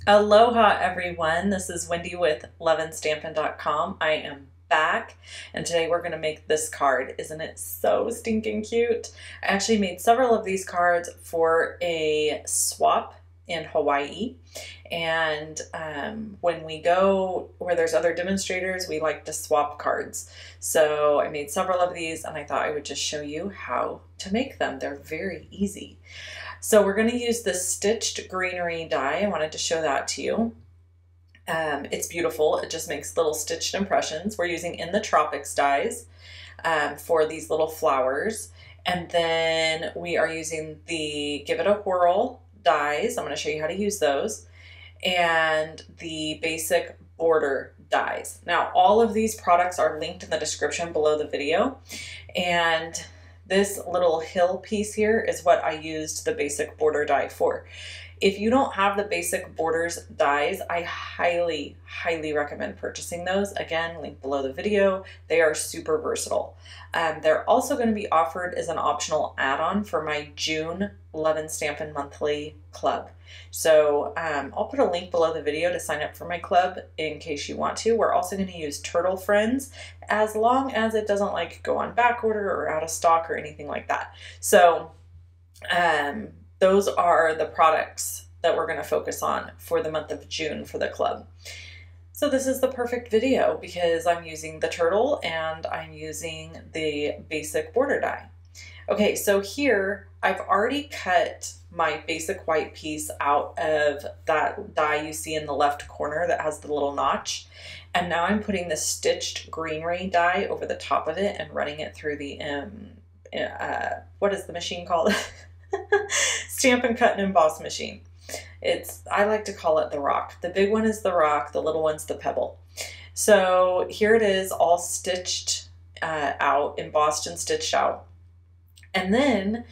Aloha everyone, this is Wendy with loveandstampin.com. I am back and today we're going to make this card. Isn't it so stinking cute? I actually made several of these cards for a swap in Hawaii, and when we go where there's other demonstrators, we like to swap cards. So I made several of these and I thought I would just show you how to make them. They're very easy. So we're going to use the stitched greenery die. I wanted to show that to you. It's beautiful. It just makes little stitched impressions. We're using In the Tropics dies for these little flowers. And then we are using the Give It a Whirl dies. I'm going to show you how to use those. And the basic border dies. Now, all of these products are linked in the description below the video. And this little hill piece here is what I used the basic border die for. If you don't have the basic borders dies, I highly, highly recommend purchasing those. Again, link below the video. They are super versatile. They're also going to be offered as an optional add-on for my June Love and Stampin' Monthly Club. So I'll put a link below the video to sign up for my club in case you want to. We're also going to use Turtle Friends as long as it doesn't like go on back order or out of stock or anything like that. So those are the products that we're going to focus on for the month of June for the club. So this is the perfect video because I'm using the turtle and I'm using the basic border die. Okay, so here I've already cut my basic white piece out of that die you see in the left corner that has the little notch. And now I'm putting the stitched greenery die over the top of it and running it through the, what is the machine called? Stampin' Cut and Emboss machine. I like to call it the rock. The big one is the rock, the little one's the pebble. So here it is all stitched out, embossed and stitched out. And then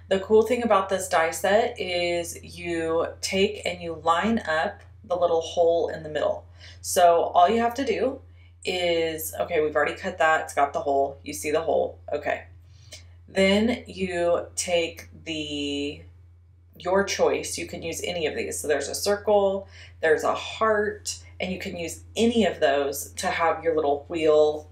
the cool thing about this die set is you take and you line up the little hole in the middle. So all you have to do is, okay, we've already cut that, it's got the hole, you see the hole, okay. Then you take your choice, you can use any of these. So there's a circle, there's a heart, and you can use any of those to have your little wheel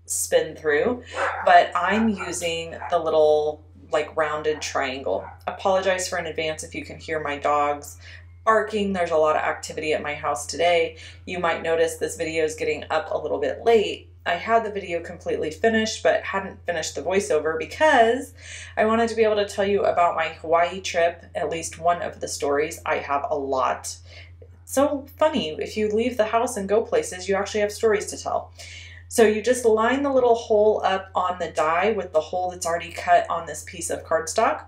spin through. But I'm using the little like rounded triangle. Apologize for in advance if you can hear my dogs barking. There's a lot of activity at my house today. You might notice this video is getting up a little bit late. I had the video completely finished, but hadn't finished the voiceover because I wanted to be able to tell you about my Hawaii trip, at least one of the stories. I have a lot. It's so funny. If you leave the house and go places, you actually have stories to tell. So you just line the little hole up on the die with the hole that's already cut on this piece of cardstock,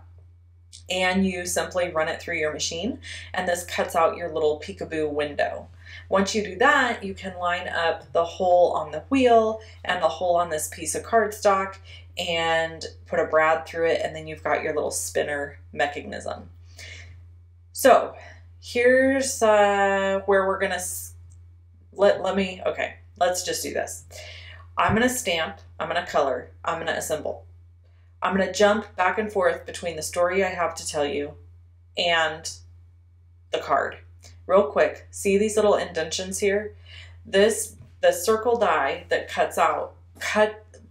and you simply run it through your machine, and this cuts out your little peekaboo window. Once you do that, you can line up the hole on the wheel and the hole on this piece of cardstock and put a brad through it, and then you've got your little spinner mechanism. So here's where we're gonna okay, let's just do this. I'm gonna stamp, I'm gonna color, I'm gonna assemble. I'm gonna jump back and forth between the story I have to tell you and the card. Real quick, see these little indentions here? The circle die that cuts out,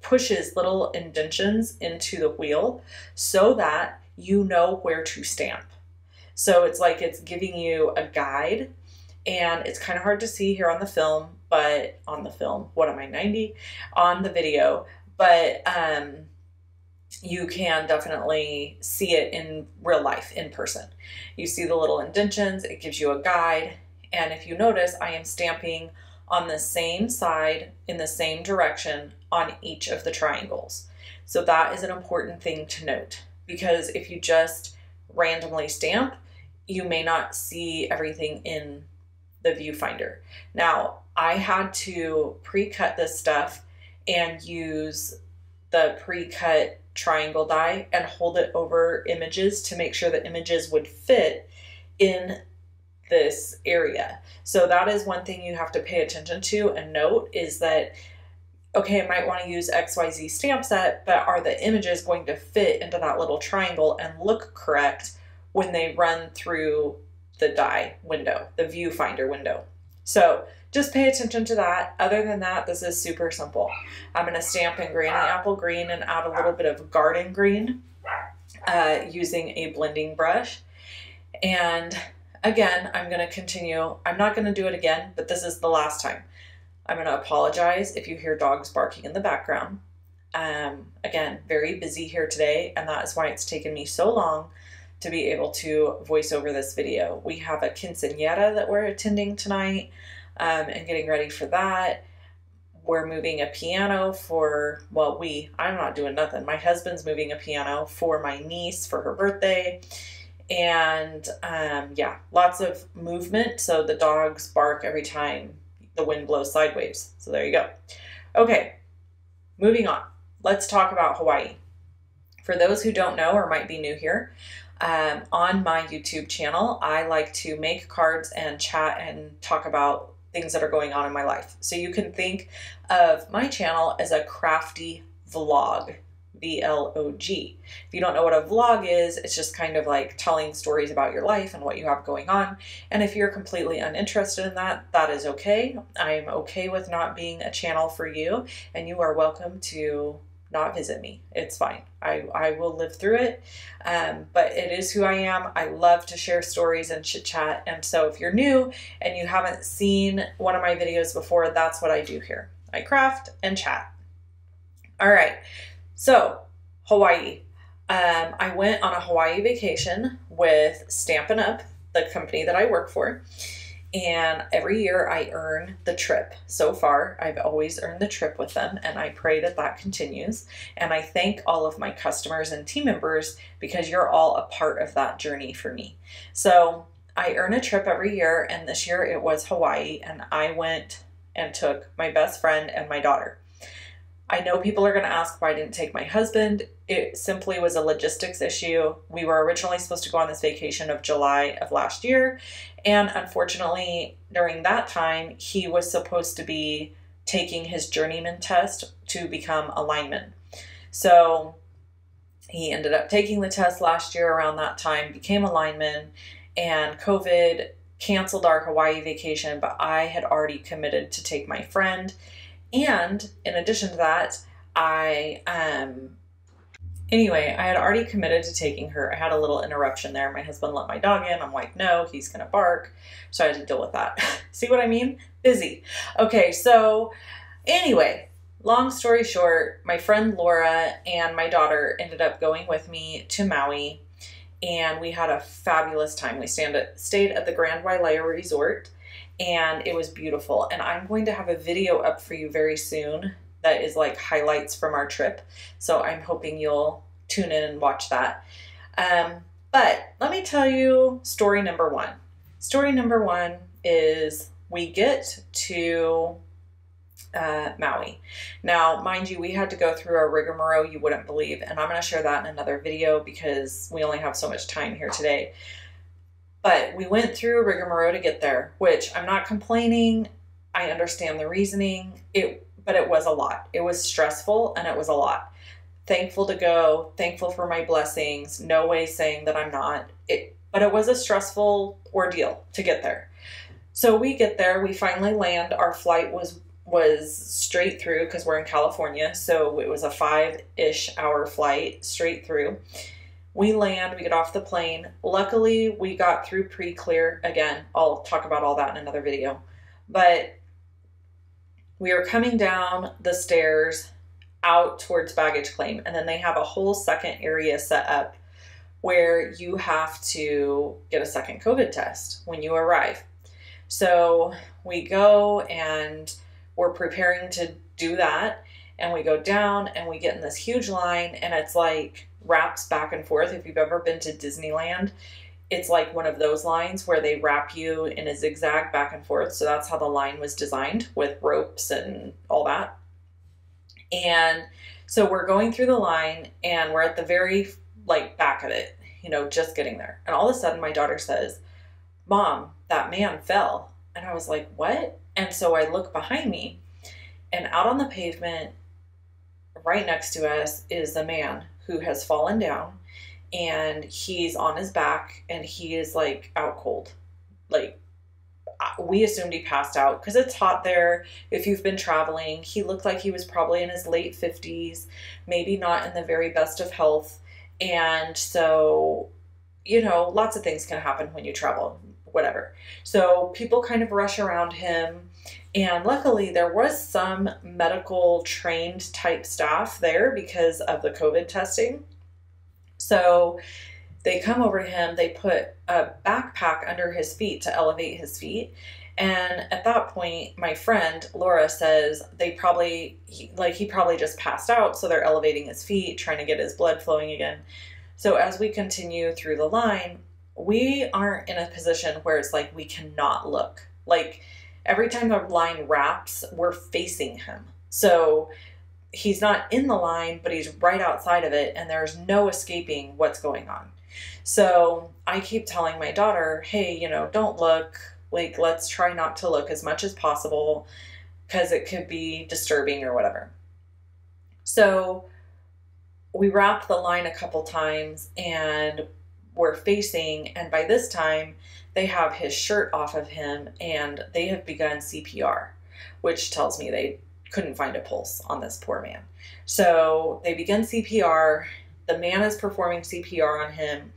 pushes little indentions into the wheel so that you know where to stamp. So it's like it's giving you a guide, and it's kind of hard to see here on the film, but on the film, what am I, 90? On the video, but you can definitely see it in real life, in person. You see the little indentions, it gives you a guide, and if you notice, I am stamping on the same side, in the same direction on each of the triangles. So that is an important thing to note, because if you just randomly stamp, you may not see everything in the viewfinder. Now, I had to pre-cut this stuff and use the pre-cut triangle die and hold it over images to make sure the images would fit in this area. So that is one thing you have to pay attention to and note, is that, okay, I might want to use XYZ stamp set, but are the images going to fit into that little triangle and look correct when they run through the die window, the viewfinder window. So just pay attention to that. Other than that, this is super simple. I'm going to stamp in Granny Apple Green and add a little bit of Garden Green using a blending brush. And again, I'm going to continue. I'm not going to do it again, but this is the last time. I'm going to apologize if you hear dogs barking in the background. Again, very busy here today, and that is why it's taken me so long to be able to voice over this video. We have a quinceañera that we're attending tonight and getting ready for that. We're moving a piano for, well, I'm not doing nothing. My husband's moving a piano for my niece for her birthday. And yeah, lots of movement. So the dogs bark every time the wind blows sideways. So there you go. Okay, moving on. Let's talk about Hawaii. For those who don't know or might be new here, on my YouTube channel, I like to make cards and chat and talk about things that are going on in my life. So you can think of my channel as a crafty vlog, V-L-O-G. If you don't know what a vlog is, it's just kind of like telling stories about your life and what you have going on. And if you're completely uninterested in that, that is okay. I'm okay with not being a channel for you, and you are welcome to not visit me. It's fine. I will live through it. But it is who I am. I love to share stories and chit chat. And so if you're new and you haven't seen one of my videos before, that's what I do here. I craft and chat. All right. So Hawaii. I went on a Hawaii vacation with Stampin UP, the company that I work for. And every year I earn the trip. So far, I've always earned the trip with them, and I pray that that continues. And I thank all of my customers and team members because you're all a part of that journey for me. So I earn a trip every year, and this year it was Hawaii, and I went and took my best friend and my daughter. I know people are going to ask why I didn't take my husband. It simply was a logistics issue. We were originally supposed to go on this vacation of July of last year. And unfortunately, during that time, he was supposed to be taking his journeyman test to become a lineman. So he ended up taking the test last year around that time, became a lineman, and COVID canceled our Hawaii vacation, but I had already committed to take my friend. And in addition to that, I had already committed to taking her. I had a little interruption there. My husband let my dog in. I'm like, no, he's going to bark. So I had to deal with that. See what I mean? Busy. Okay, so anyway, long story short, my friend Laura and my daughter ended up going with me to Maui, and we had a fabulous time. We stayed at the Grand Wailea Resort, and it was beautiful. And I'm going to have a video up for you very soon that is like highlights from our trip. So I'm hoping you'll tune in and watch that. But let me tell you story number one. Story number one is we get to Maui. Now, mind you, we had to go through a rigmarole you wouldn't believe. And I'm going to share that in another video because we only have so much time here today. But we went through a rigmarole to get there, which I'm not complaining. I understand the reasoning. But it was a lot. It was stressful and it was a lot. Thankful to go, thankful for my blessings. No way saying that I'm not. But it was a stressful ordeal to get there. So we get there, we finally land. Our flight was straight through because we're in California. So it was a 5-ish hour flight straight through. We land, we get off the plane. Luckily, we got through pretty clear. Again, I'll talk about all that in another video. But we are coming down the stairs out towards baggage claim, and then they have a whole second area set up where you have to get a second COVID test when you arrive. So we go and we're preparing to do that, and we go down and we get in this huge line, and it's like wraps back and forth. If you've ever been to Disneyland, it's like one of those lines where they wrap you in a zigzag back and forth. So that's how the line was designed, with ropes and all that. And so we're going through the line and we're at the very back of it, just getting there. And all of a sudden my daughter says, "Mom, that man fell." And I was like, "What?" And so I look behind me, and out on the pavement right next to us is a man who has fallen down. And he's on his back and he is out cold. like, we assumed he passed out because it's hot there. If you've been traveling, he looked like he was probably in his late 50s, maybe not in the very best of health. And so, you know, lots of things can happen when you travel, whatever. So people kind of rush around him. And luckily, there was some medical trained type staff there because of the COVID testing. So they come over to him, they put a backpack under his feet to elevate his feet. And at that point, my friend Laura says he probably just passed out. So they're elevating his feet, trying to get his blood flowing again. So as we continue through the line, we aren't in a position where it's like we cannot look. Like every time the line wraps, we're facing him. So he's not in the line, but he's right outside of it, and there's no escaping what's going on. So I keep telling my daughter, hey, you know, don't look. Like, let's try not to look as much as possible because it could be disturbing or whatever. So we wrapped the line a couple times and we're facing, and by this time they have his shirt off of him and they have begun CPR, which tells me they couldn't find a pulse on this poor man. So they begin CPR. The man is performing CPR on him.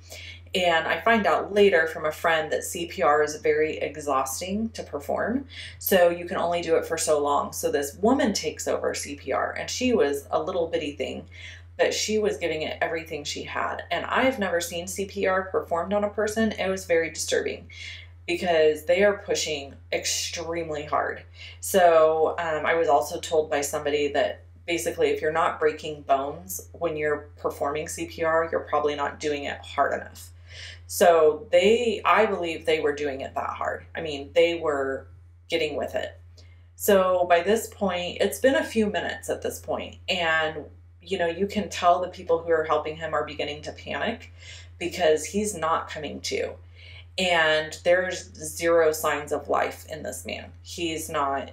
And I find out later from a friend that CPR is very exhausting to perform. So you can only do it for so long. So this woman takes over CPR, and she was a little bitty thing, but she was giving it everything she had. And I've never seen CPR performed on a person. It was very disturbing because they are pushing extremely hard. So I was also told by somebody that basically if you're not breaking bones when you're performing CPR, you're probably not doing it hard enough. So I believe they were doing it that hard. I mean, they were getting with it. So by this point, it's been a few minutes at this point, and you know, you can tell the people who are helping him are beginning to panic because he's not coming to. And there's zero signs of life in this man. He's not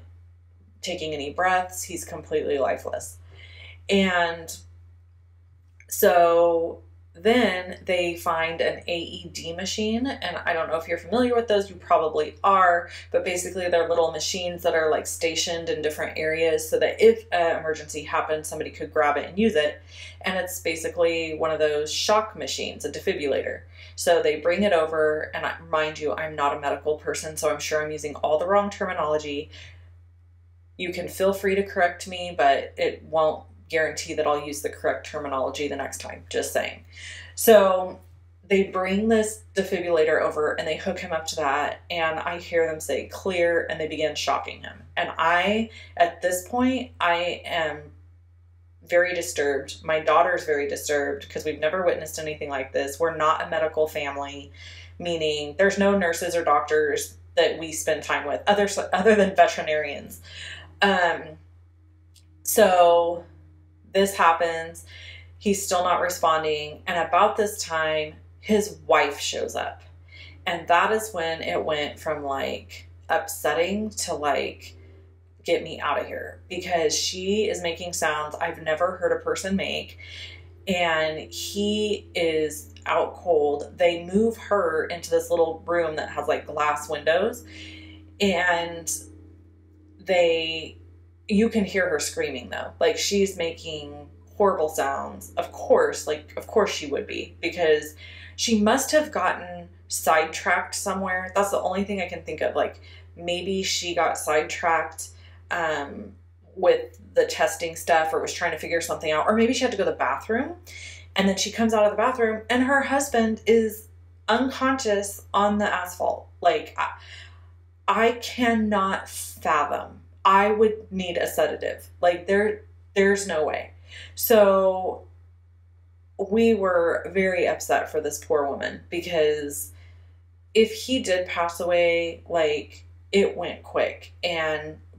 taking any breaths. He's completely lifeless. And so then they find an AED machine, and I don't know if you're familiar with those, you probably are, but basically they're little machines that are like stationed in different areas so that if an emergency happens, somebody could grab it and use it. And it's basically one of those shock machines, a defibrillator. So they bring it over, and mind you, I'm not a medical person, so I'm sure I'm using all the wrong terminology. You can feel free to correct me, but it won't guarantee that I'll use the correct terminology the next time, just saying. So they bring this defibrillator over and they hook him up to that, and I hear them say clear, and they begin shocking him. And at this point, I am very disturbed. My daughter's very disturbed because we've never witnessed anything like this. We're not a medical family, meaning there's no nurses or doctors that we spend time with other than veterinarians. So this happens. He's still not responding. And about this time, his wife shows up. And that is when it went from like upsetting to like, get me out of here, because she is making sounds I've never heard a person make. And he is out cold. They move her into this little room that has like glass windows, and you can hear her screaming though. Like she's making horrible sounds. Of course she would be, because she must have gotten sidetracked somewhere. That's the only thing I can think of. Like maybe she got sidetracked with the testing stuff, or was trying to figure something out, or maybe she had to go to the bathroom, and then she comes out of the bathroom and her husband is unconscious on the asphalt. Like I cannot fathom. I would need a sedative. Like there's no way. So we were very upset for this poor woman, because if he did pass away, like it went quick.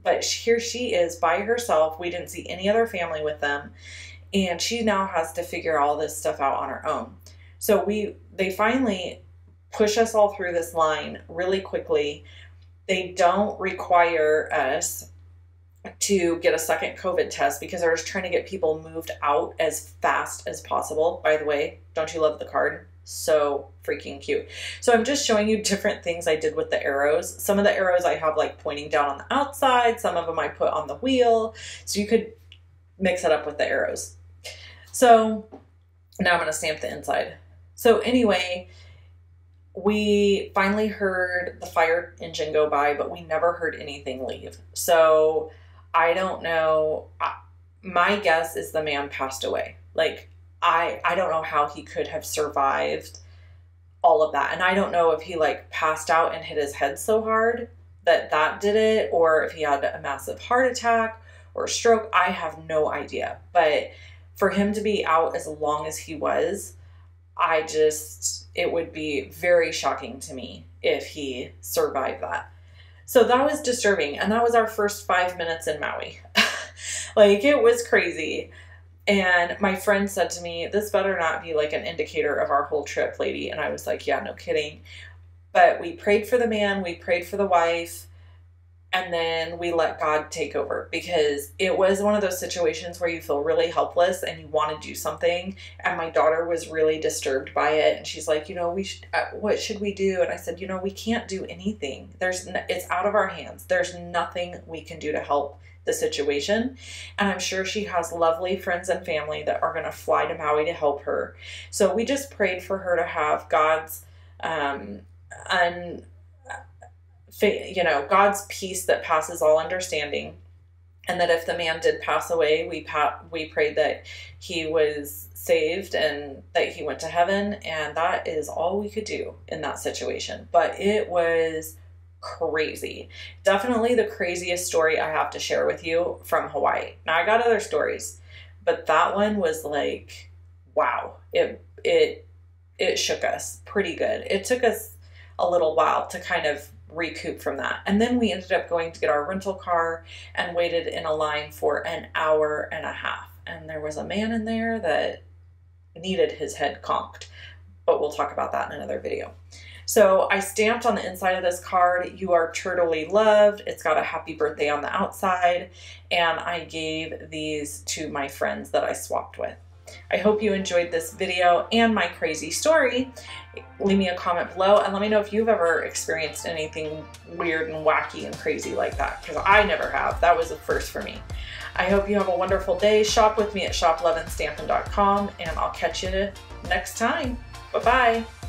But here she is by herself. We didn't see any other family with them. And she now has to figure all this stuff out on her own. So they finally push us all through this line really quickly. They don't require us to get a second COVID test because they're just trying to get people moved out as fast as possible. By the way, don't you love the card? So freaking cute. So I'm just showing you different things I did with the arrows. Some of the arrows I have like pointing down on the outside. Some of them I put on the wheel. So you could mix it up with the arrows. So now I'm going to stamp the inside. So anyway, we finally heard the fire engine go by, but we never heard anything leave. So I don't know. My guess is the man passed away. Like, I don't know how he could have survived all of that. And I don't know if he like passed out and hit his head so hard that did it, or if he had a massive heart attack or stroke. I have no idea. But for him to be out as long as he was, it would be very shocking to me if he survived that. So that was disturbing. And that was our first 5 minutes in Maui. Like, it was crazy. And my friend said to me, this better not be like an indicator of our whole trip, lady. And I was like, yeah, no kidding. But we prayed for the man, we prayed for the wife, and then we let God take over, because it was one of those situations where you feel really helpless and you want to do something. And my daughter was really disturbed by it. And she's like, what should we do? And I said, we can't do anything. It's out of our hands. There's nothing we can do to help the situation. And I'm sure she has lovely friends and family that are going to fly to Maui to help her. So we just prayed for her to have God's, God's peace that passes all understanding. And that if the man did pass away, we prayed that he was saved and that he went to heaven. And that is all we could do in that situation. But it was crazy. Definitely the craziest story I have to share with you from Hawaii. Now, I got other stories, but that one was like, wow. It shook us pretty good. It took us a little while to kind of recoup from that. And then we ended up going to get our rental car and waited in a line for an hour and a half. And there was a man in there that needed his head conked, but we'll talk about that in another video. So I stamped on the inside of this card, "You are turtly loved." It's got a happy birthday on the outside. And I gave these to my friends that I swapped with. I hope you enjoyed this video and my crazy story. Leave me a comment below and let me know if you've ever experienced anything weird and wacky and crazy like that, because I never have. That was a first for me. I hope you have a wonderful day. Shop with me at shop11stampin.com, and I'll catch you next time. Bye-bye.